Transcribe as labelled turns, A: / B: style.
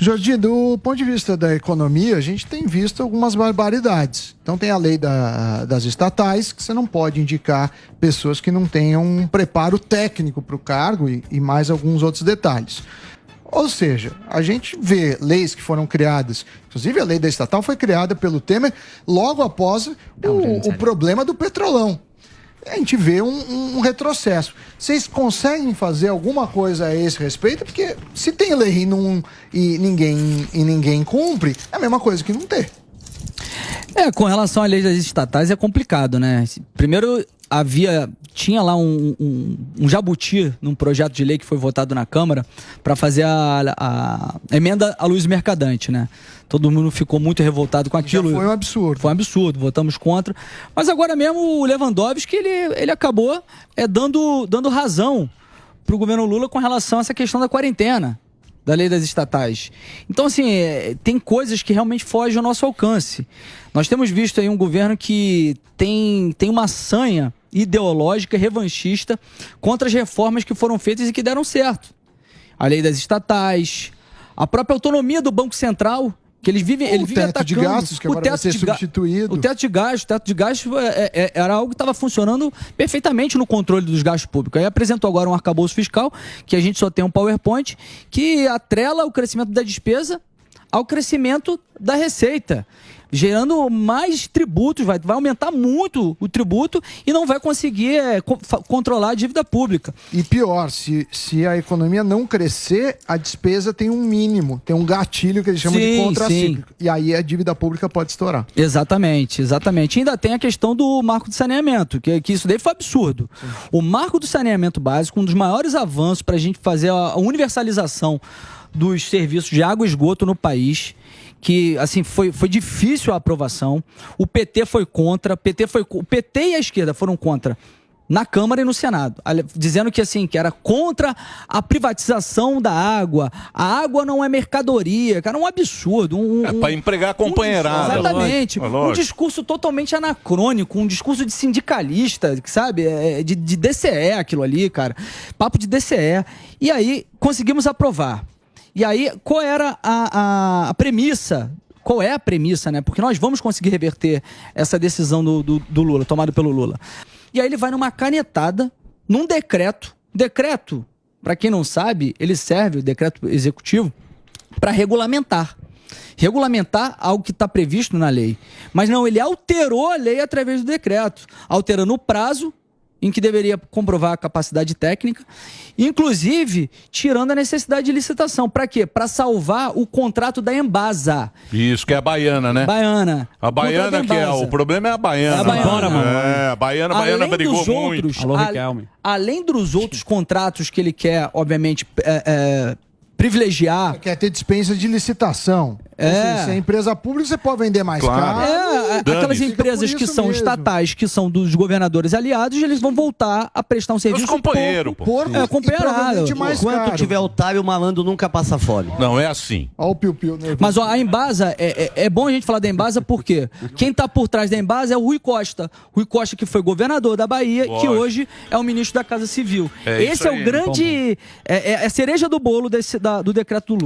A: Jordi, do ponto de vista da economia, a gente tem visto algumas barbaridades. Então tem a lei das estatais, que você não pode indicar pessoas que não tenham um preparo técnico para o cargo e mais alguns outros detalhes. Ou seja, a gente vê leis que foram criadas, inclusive a lei da estatal foi criada pelo Temer logo após o problema do Petrolão. A gente vê um retrocesso. Vocês conseguem fazer alguma coisa a esse respeito? Porque se tem lei e ninguém cumpre, é a mesma coisa que não ter.
B: Com relação à lei das estatais é complicado, né? Primeiro, tinha lá um jabuti num projeto de lei que foi votado na Câmara para fazer a emenda à luz mercadante, né? Todo mundo ficou muito revoltado com aquilo.
A: Já foi um absurdo.
B: Foi um absurdo, votamos contra. Mas agora mesmo o Lewandowski, ele acabou dando razão para o governo Lula com relação a essa questão da quarentena, da lei das estatais. Então, assim, tem coisas que realmente fogem ao nosso alcance. Nós temos visto aí um governo que tem uma sanha ideológica, revanchista, contra as reformas que foram feitas e que deram certo. A lei das estatais, a própria autonomia do Banco Central, que ele vive atacando. O
A: teto de gastos, que agora vai ser substituído.
B: O teto de gastos era algo que estava funcionando perfeitamente no controle dos gastos públicos. Aí apresentou agora um arcabouço fiscal, que a gente só tem um PowerPoint, que atrela o crescimento da despesa ao crescimento da receita, gerando mais tributos, vai aumentar muito o tributo e não vai conseguir controlar a dívida pública.
A: E pior, se a economia não crescer, a despesa tem um mínimo, tem um gatilho que eles chamam de contracíclico. E aí a dívida pública pode estourar.
B: Exatamente. E ainda tem a questão do marco de saneamento, que isso daí foi absurdo. Sim. O marco do saneamento básico, um dos maiores avanços para a gente fazer a universalização dos serviços de água e esgoto no país, que assim foi difícil a aprovação. O PT foi contra, o PT e a esquerda foram contra na Câmara e no Senado, dizendo que assim, que era contra a privatização da água. A água não é mercadoria, cara, um absurdo.
C: Para empregar companheirada.
B: Exatamente. Um discurso totalmente anacrônico, um discurso de sindicalista, sabe? De DCE aquilo ali, cara. Papo de DCE. E aí conseguimos aprovar. E aí, qual era a premissa? Qual é a premissa, né? Porque nós vamos conseguir reverter essa decisão do Lula, tomada pelo Lula. E aí ele vai numa canetada, num decreto. Decreto, para quem não sabe, ele serve, o decreto executivo, para regulamentar. Regulamentar algo que está previsto na lei. Mas não, ele alterou a lei através do decreto, alterando o prazo em que deveria comprovar a capacidade técnica, inclusive tirando a necessidade de licitação. Para quê? Para salvar o contrato da Embasa.
C: Isso, que é a baiana, né?
B: Baiana.
C: A baiana que é, o problema é a baiana. É a baiana, a baiana brigou muito.
B: Além dos outros contratos que ele quer, obviamente, privilegiar.
A: Quer ter dispensa de licitação. Seja, se é empresa pública, você pode vender mais caro.
B: Aquelas empresas que são estatais, que são dos governadores aliados, eles vão voltar a prestar um serviço.
C: Os companheiros,
B: companheirado.
D: Enquanto tiver otário, o malandro nunca passa fome.
C: Não, é assim.
A: Olha o piu-piu.
B: Mas a Embasa, é bom a gente falar da Embasa porque quem está por trás da Embasa é o Rui Costa. Rui Costa, que foi governador da Bahia, que hoje é o ministro da Casa Civil. Esse é o grande... É a cereja do bolo do decreto do Lula.